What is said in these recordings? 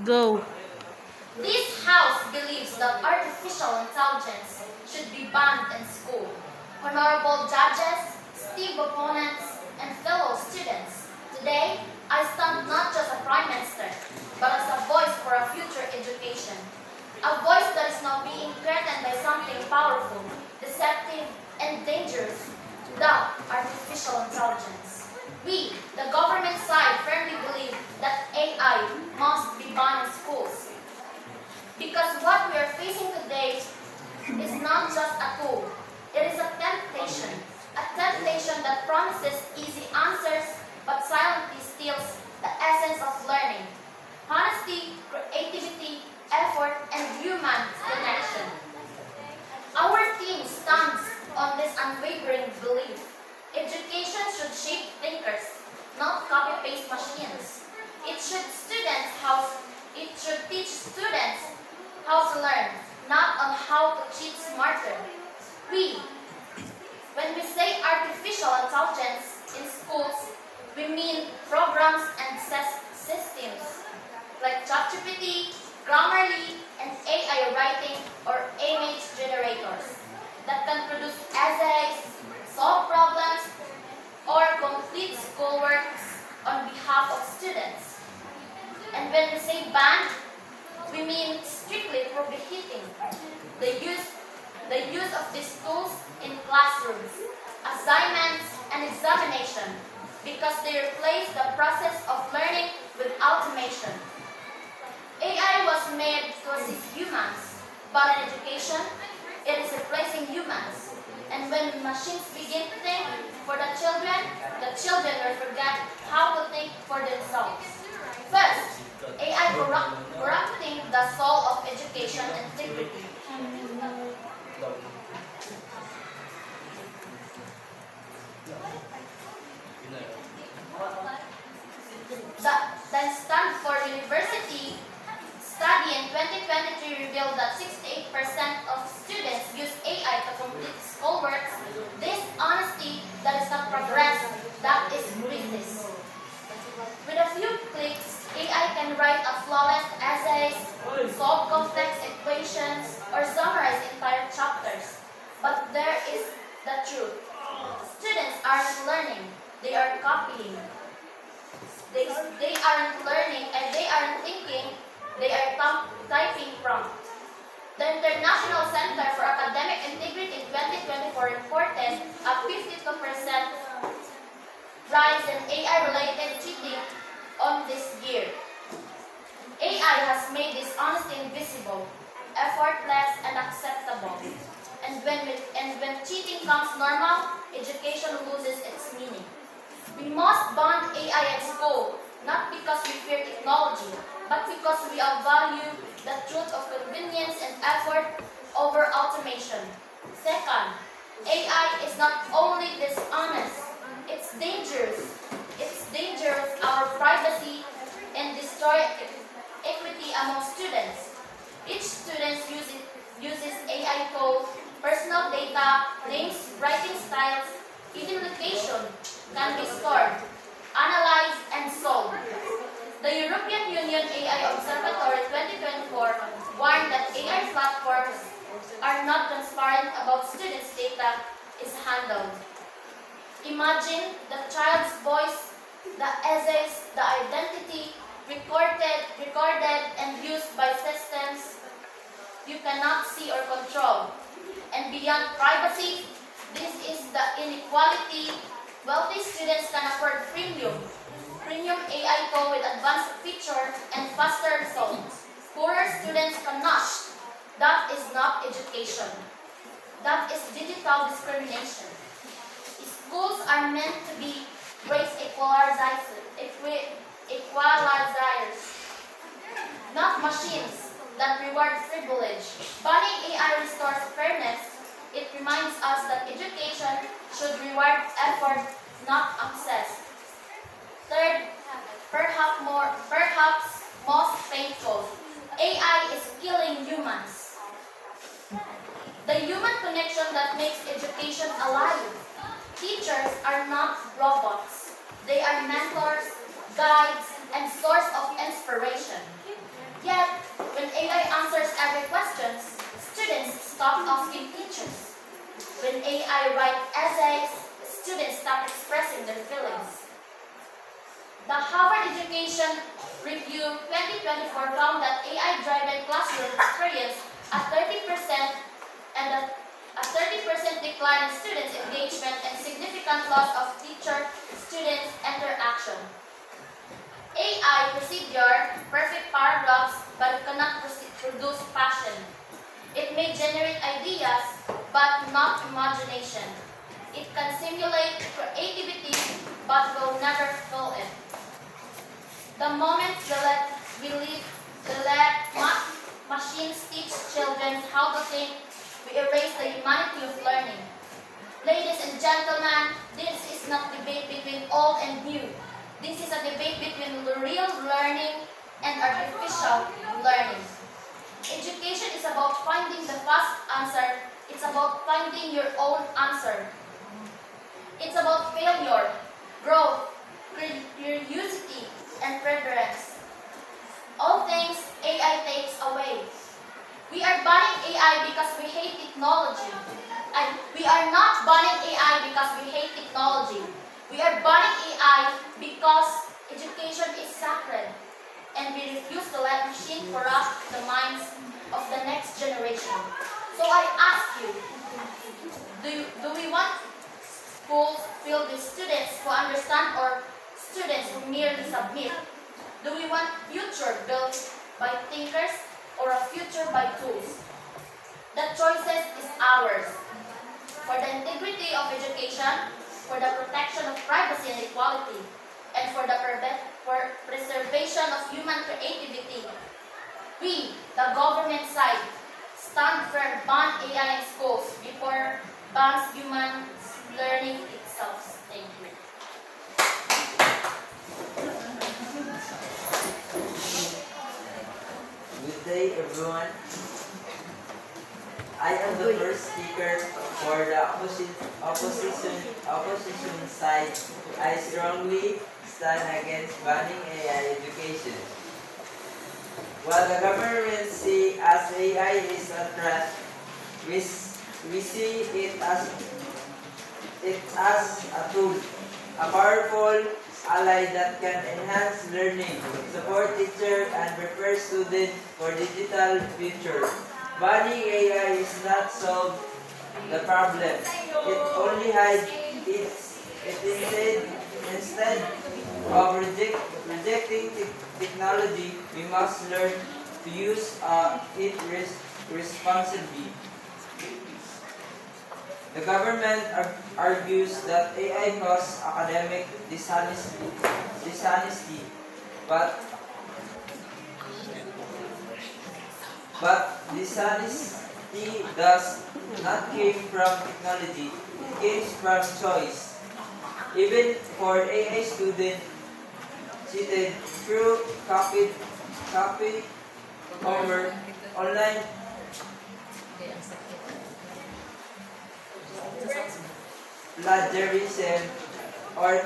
Go. This house believes that artificial intelligence should be banned in school. Honorable judges, esteemed opponents, and fellow students, today I stand not just a prime minister, but as a voice for a future education. A voice that is now being threatened by something powerful, deceptive, and dangerous, the artificial intelligence. We, the government side, firmly believe that AI must be banned in schools. Because what we are facing today is not just a tool, it is a temptation that promises easy answers but silently steals the essence of learning, honesty, creativity, effort, and human connection. Our team stands on this unwavering belief. Education should shape thinkers, not copy-paste machines. It should teach students how to learn, not on how to cheat smarter. We, when we say artificial intelligence in schools, we mean programs and systems like ChatGPT, Grammarly, and AI writing or image generators that can produce essays, solve problems, or complete schoolworks on behalf of students. And when we say ban, we mean strictly prohibiting the use of these tools in classrooms, assignments, and examination because they replace the process of learning with automation. AI was made to assist humans, but in education, it is replacing humans. And when machines begin to think for the children will forget how to think for themselves. First, AI corrupting the soul of education integrity. The Stanford University study in 2023 revealed that 68% of students use AI to complete schoolwork. This honesty that is not progress, that is weakness. With a few clicks, AI can write a flawless essays, solve complex equations, or summarize entire chapters. But there is the truth. Students aren't learning, they are copying. They aren't learning and they aren't thinking, they are typing prompt. The International Center for Academic Integrity in 2024 reported a 52% rise in AI-related cheating on this year. AI has made dishonesty invisible, effortless, and acceptable. And when cheating comes normal, education loses its meaning. We must ban AI at school, not because we fear technology, but because we value the truth of convenience and effort over automation. Second, AI is not only dishonest, it's dangerous. It's dangerous our privacy and destroy equity among students. Each student uses AI code, personal data, names, writing styles, even location can be stored, analyzed, and sold. The European Union AI Observatory 2024 warned that AI platforms are not transparent about students' data is handled. Imagine the child's voice, the essays, the identity, recorded and used by systems you cannot see or control. And beyond privacy, this is the inequality. Wealthy students can afford premium AI code with advanced feature and faster results. Poorer students cannot. That is not education. That is digital discrimination. Schools are meant to be race equalizers, not machines that reward privilege. Banning AI restores fairness. It reminds us that education should reward effort, not access. Third, perhaps most painful, AI is killing humans. The human connection that makes education alive. Teachers are not robots. They are mentors, guides, and source of inspiration. answer questions, students stop asking teachers. When AI write essays, students stop expressing their feelings. The Harvard Education Review 2024 found that AI-driven classroom experienced a 30% decline in students' engagement and significant loss of teacher-student interaction. AI procedure perfect paragraphs but cannot produce passion. It may generate ideas but not imagination. It can simulate creativity but will never fill it. The moment we let machines teach children how to think, we erase the humanity of learning. Ladies and gentlemen, this is not debate between old and new. This is a debate between real learning and artificial learning. Education is about finding the fast answer. It's about finding your own answer. It's about failure, growth, curiosity, and preference. All things AI takes away. We are banning AI because we hate technology. And we are not banning AI because we hate technology. We are banning AI because education is sacred. And we refuse to let machine corrupt the minds of the next generation. So I ask you, do we want schools filled with students who understand or students who merely submit? Do we want future built by thinkers or a future by tools? The choices is ours. For the integrity of education, for the protection of privacy and equality, and for the preservation of human creativity, we, the government side, stand firm, ban AI in schools before bans human learning itself. Thank you. Good day, everyone. I am the first speaker for the opposition side. I strongly stand against banning AI education. While the government see as AI is a threat, we see it as a tool, a powerful ally that can enhance learning, support teachers, and prepare students for digital future. Banning AI is not solve the problem. It only hides it. Instead of rejecting technology, we must learn to use it responsibly. The government argues that AI causes academic dishonesty, but dishonesty does not come from technology, it comes from choice. Even for AI students cheated through copy homework, online plagiarism, or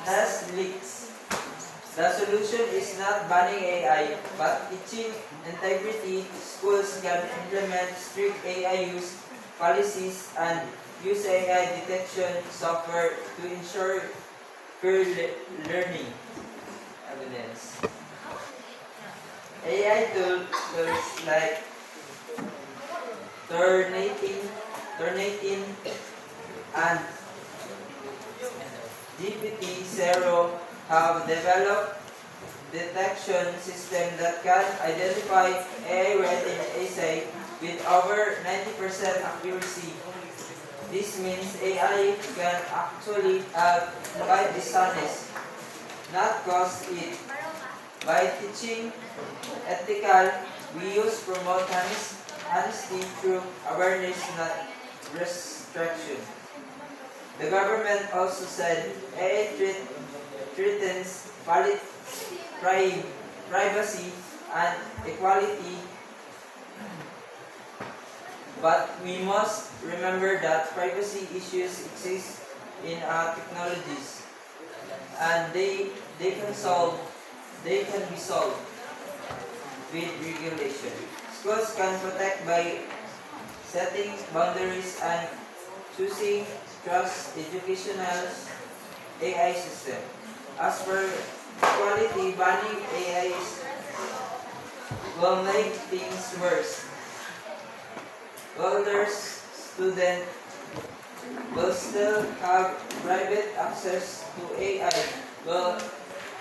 test leaks. The solution is not banning AI, but teaching integrity. Schools can implement strict AI use policies and use AI detection software to ensure fair learning. Evidence. AI tools like Turnitin and GPT-0 have developed detection system that can identify AI writing essay with over 90% accuracy. This means AI can actually fight dishonest, not cause it. By teaching ethical, we use promote honesty through awareness, not restriction. The government also said AI threatens privacy and equality, but we must remember that privacy issues exist in our technologies, and they can be solved with regulation. Schools can protect by setting boundaries and choosing trust educational AI system. As for quality, banning AI will make things worse. Older students will still have private access to AI, while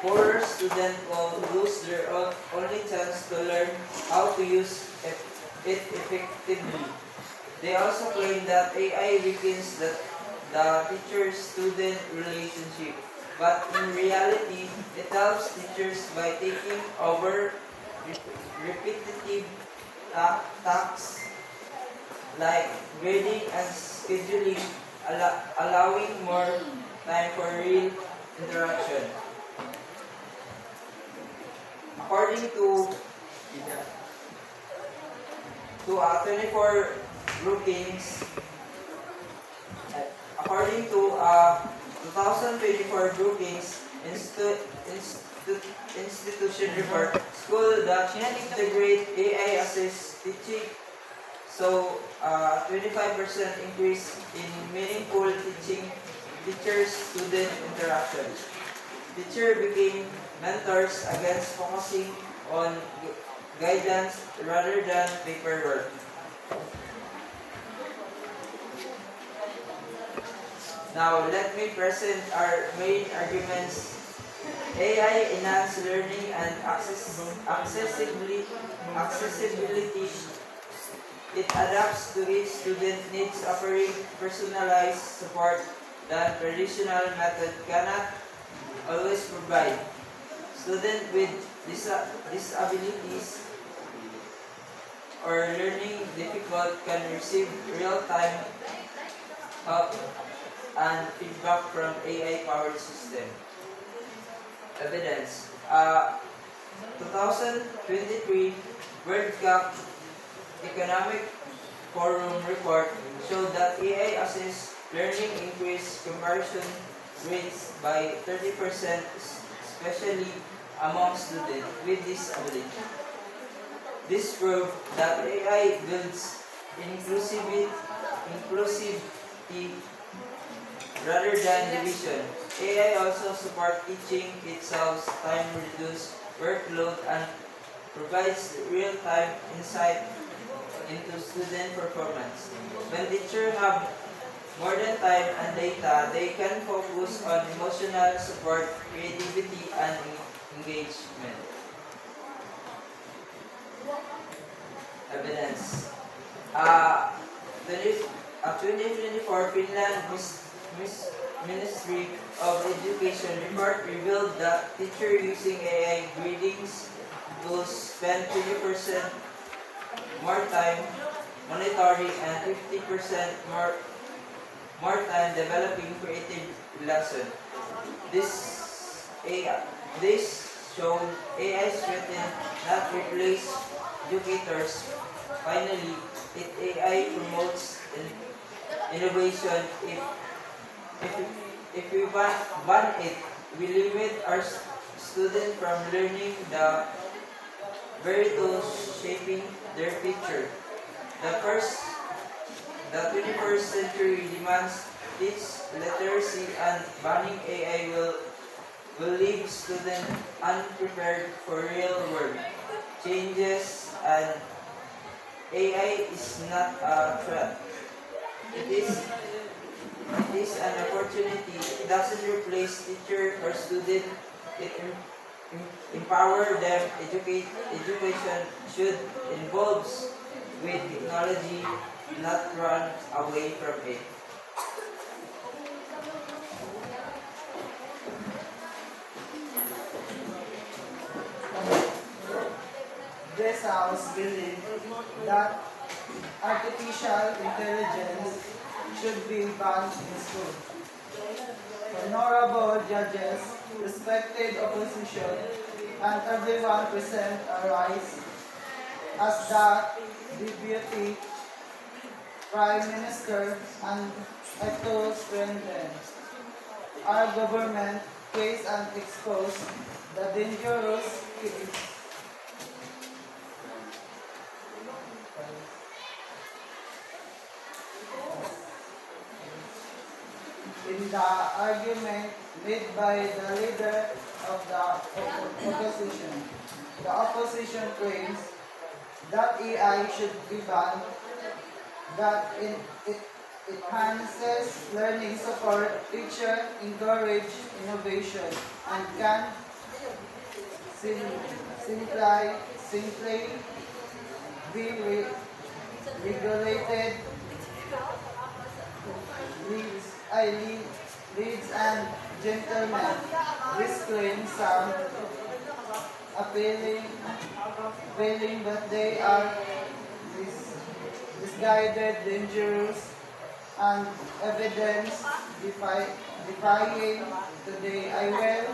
poorer students will lose their only chance to learn how to use it effectively. They also claim that AI weakens the teacher-student relationship, but in reality, it helps teachers by taking over repetitive tasks like grading and scheduling, allowing more time for real interaction. According to 24 Brookings, according to 2024 Brookings Institution report, school that integrate AI assist teaching, so 25% increase in meaningful teacher-student interaction. Teacher became mentors against focusing on guidance rather than paperwork. Now, let me present our main arguments. AI enhance learning and accessibility. It adapts to each student needs, offering personalized support that traditional method cannot always provide. Students with disabilities or learning difficult can receive real-time help and feedback from AI-powered system. Evidence. 2023 World Cup Economic Forum report showed that AI assist learning increased comparison rates by 30%, especially among students with disability. This proved that AI builds inclusivity rather than division. AI also supports teaching itself, time reduce workload, and provides real-time insight into student performance. When teachers have more than time and data, they can focus on emotional support, creativity, and engagement. Evidence. 2024 Finland Ministry of Education report revealed that teachers using AI grading tools spend 20% more time monitoring and 50% more time developing creative lessons. This showed AI strengthen, not replace educators. Finally, AI promotes innovation. If we ban it, we limit our students from learning the very tools shaping their future. The 21st century demands teach literacy, and banning AI will leave students unprepared for real world changes, and AI is not a threat. It is an opportunity. It doesn't replace teacher or student. It empower them. Education should involve with technology, not run away from it. This house believes that artificial intelligence should be banned in school. Honorable judges, respected opposition, and everyone present arise as the Deputy Prime Minister and Etos President. Our government face and expose the dangerous case the argument made by the leader of the opposition. The opposition claims that AI should be banned, that it enhances learning support, teacher encourage innovation, and can simply be regulated leads and gentlemen. This claim sound appealing, but they are misguided, dangerous, and evidence defying. Today, I will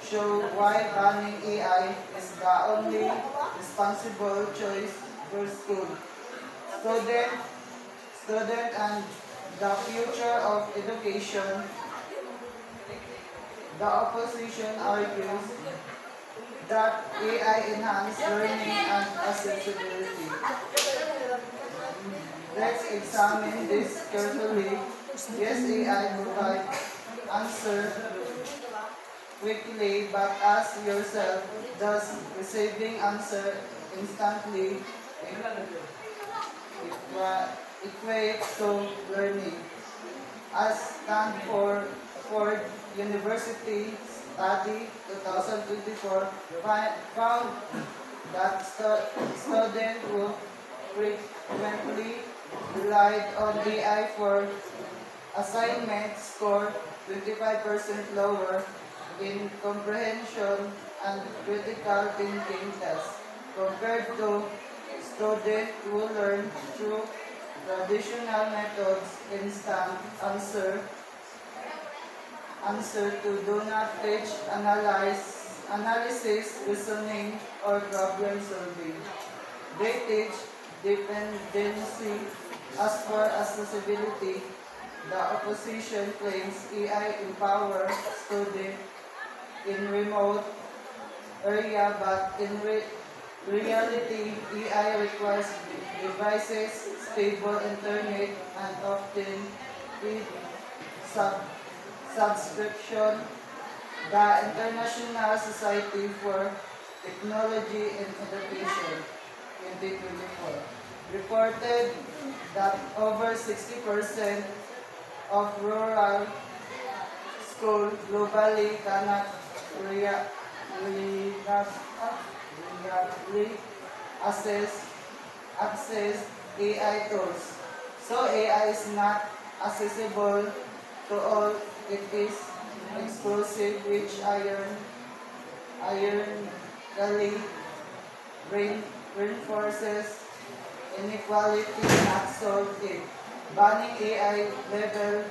show why banning AI is the only responsible choice for school, student, and the future of education. The opposition argues that AI enhances learning and accessibility. Let's examine this carefully. Yes, AI provides answer quickly, but ask yourself, does receiving answer instantly equate to learning? As Stanford University study 2024 found that students who frequently relied on AI for assignments scored 25% lower in comprehension and critical thinking tests compared to students who learn through traditional methods, instant answer to do not teach, analysis, reasoning, or problem solving. They teach dependency. As for accessibility, the opposition claims AI empowers students in remote area, but in reality, AI requires devices, stable internet, and often with subscription. The International Society for Technology and Education 2024 reported that over 60% of rural schools globally cannot reliably access AI tools. So AI is not accessible to all. It is exclusive, which ironically reinforces inequality, not solve it. Banning AI level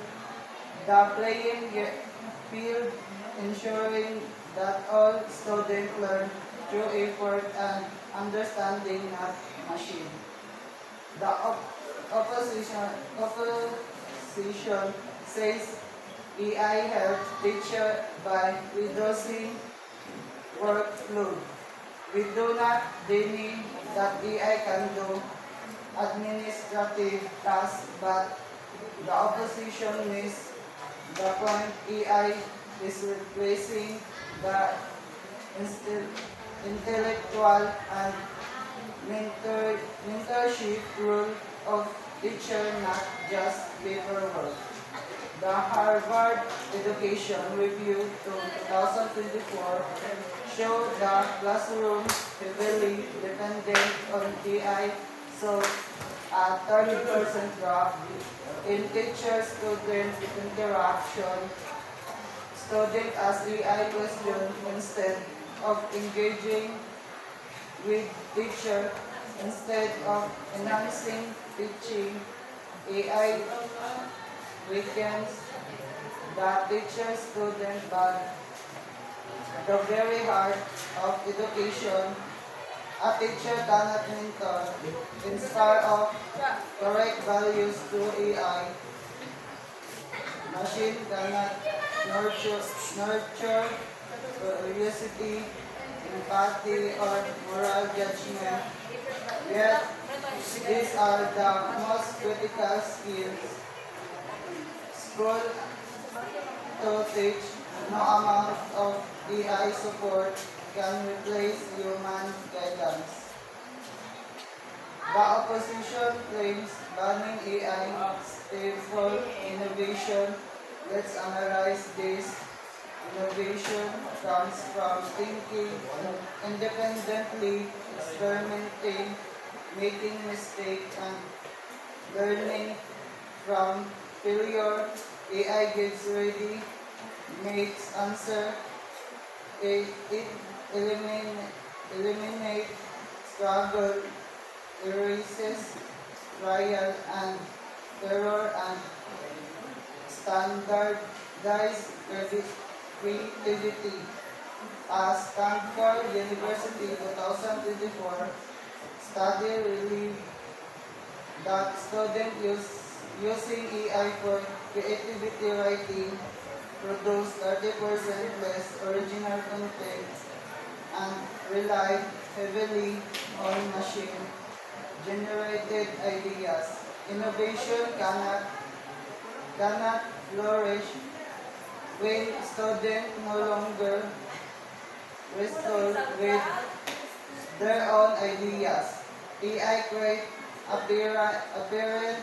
the playing field, ensuring that all students learn through effort and understanding, not machine. The opposition says AI helps teacher by reducing workload. We do not deny that AI can do administrative tasks, but the opposition misses the point. AI is replacing the intellectual and mentorship role of teacher, not just paperwork. The Harvard Education Review 2024 showed the classroom heavily dependent on AI, so a 30% drop in teacher-student interaction. Students ask AI questions instead of engaging with teacher. Instead of enhancing teaching, AI weakens the teacher-student bond. The very heart of education, a teacher cannot mentor, inspire of correct values to AI. Machine cannot nurture curiosity, empathy, or moral judgment. Yet, these are the most critical skills. School to teach. No amount of AI support can replace human guidance. The opposition claims banning AI stifles innovation. Let's analyze this. Innovation comes from thinking independently, experimenting, making mistakes, and learning from failure. AI gives ready, makes answer. It eliminates struggle, erases trial and error, and standardized creativity. As Stanford University 2024 study revealed that students using AI for creativity writing produce 30% less original content and rely heavily on machine-generated ideas. Innovation cannot flourish when students no longer wrestle with their own ideas. AI create apparent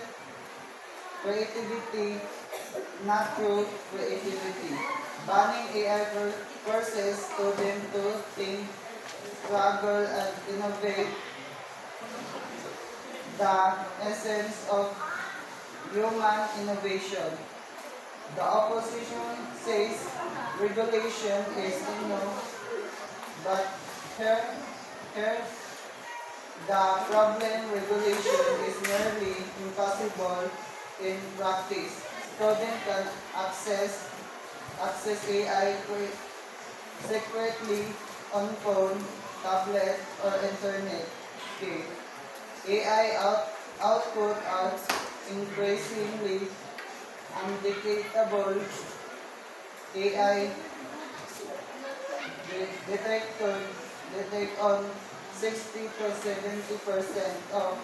creativity, not true creativity. Banning AI forces students to think, struggle, and innovate, the essence of human innovation. The opposition says regulation is enough, but here the problem regulation is nearly impossible in practice. Students can access AI secretly on phone, tablet, or internet. Okay. AI output are increasingly undetectable. AI detect on 60 to 70% of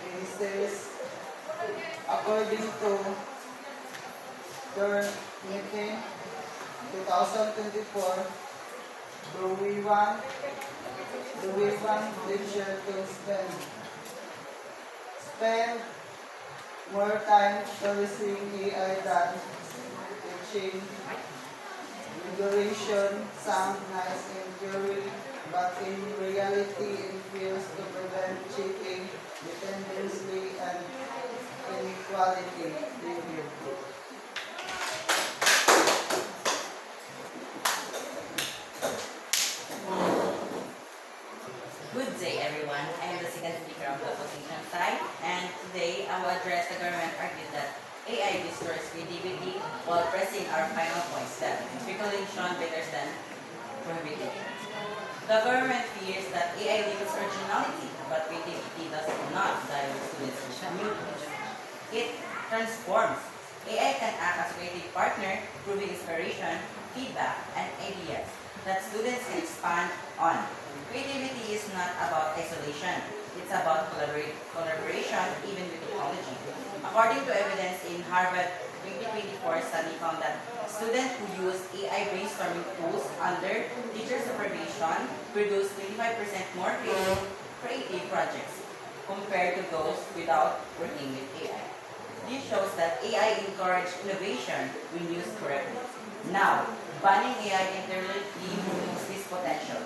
cases according to their meeting 2024. Do we want teacher to spend more time policing AI than teaching? Regulation sound nice in theory, but in reality it fails to prevent cheating, dependency, and inequality. Thank you. Good day, everyone. I am the second speaker of the opposition side, and today I will address the government argued that AI destroys creativity while pressing our final points that speculation better than prohibition. The government fears that AI limits originality, but creativity does not die with students' new tools. It transforms. AI can act as a creative partner, proving inspiration, feedback, and ideas that students can expand on. Creativity is not about isolation. It's about collaboration, even with technology. According to evidence in Harvard 2024 study found that students who use AI brainstorming tools under teacher supervision produce 25% more creative projects compared to those without working with AI. This shows that AI encourages innovation when used correctly. Now, banning AI entirely removes this potential.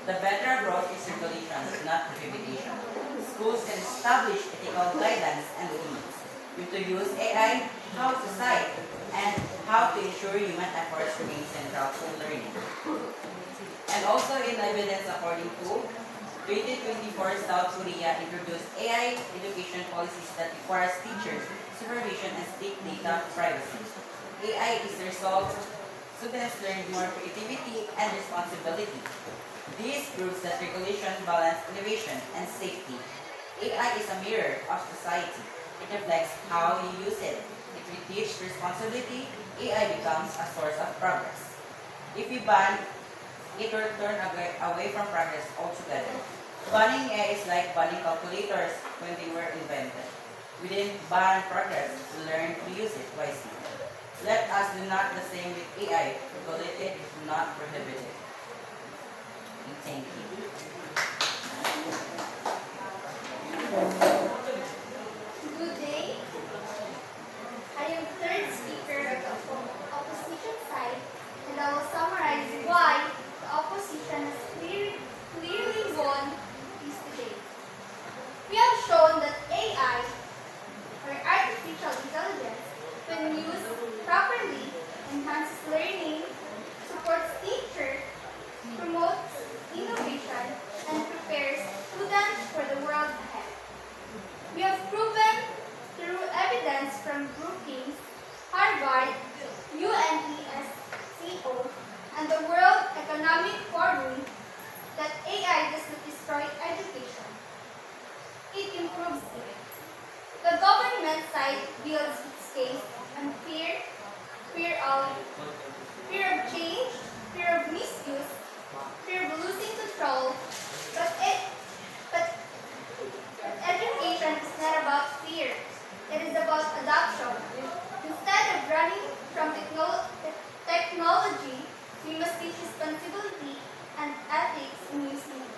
The better approach is regulation, not prohibition. Schools can establish ethical guidelines and limits. When to use AI, how to cite, and how to ensure human efforts remain central to learning. And also in evidence according to 2024 South Korea introduced AI education policies that requires teachers, supervision, and state data privacy. AI is the result students learn more creativity and responsibility. This proves that regulation balances innovation and safety. AI is a mirror of society. It reflects how you use it. If we teach responsibility, AI becomes a source of progress. If we ban, it will turn away from progress altogether. Banning AI is like banning calculators when they were invented. We didn't ban progress, we learned to use it wisely. Let us do not the same with AI. Regulate it, not prohibit it. Thank you. Good day. I am the third speaker of the opposition side, and I will summarize why the opposition has clearly won this debate. We have shown that AI, or artificial intelligence, when used properly, enhances learning, supports teachers, promotes innovation, and prepares students for the world ahead. We have proven through evidence from Brookings, Harvard, UNESCO, and the World Economic Forum that AI does not destroy education. It improves it. The government side builds its case on fear of change, fear of misuse, fear of losing control, but education is not about fear. It is about adoption. Instead of running from technology, we must teach responsibility and ethics in using it.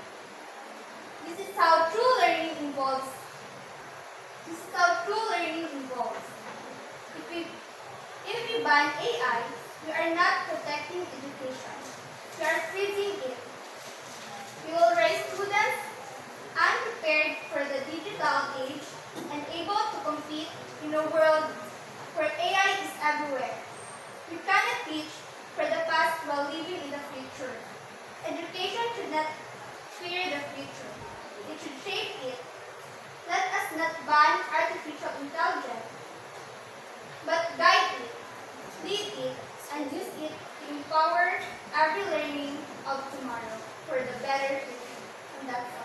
This is how true learning involves. If we ban AI, we are not protecting education. We are freezing it. We will raise students unprepared for the digital age and able to compete in a world where AI is everywhere. We cannot teach for the past while living in the future. Education should not fear the future. It should shape it. Let us not ban artificial intelligence, but guide it, lead it, and use it to empower every learning of tomorrow for the better future. And that's all.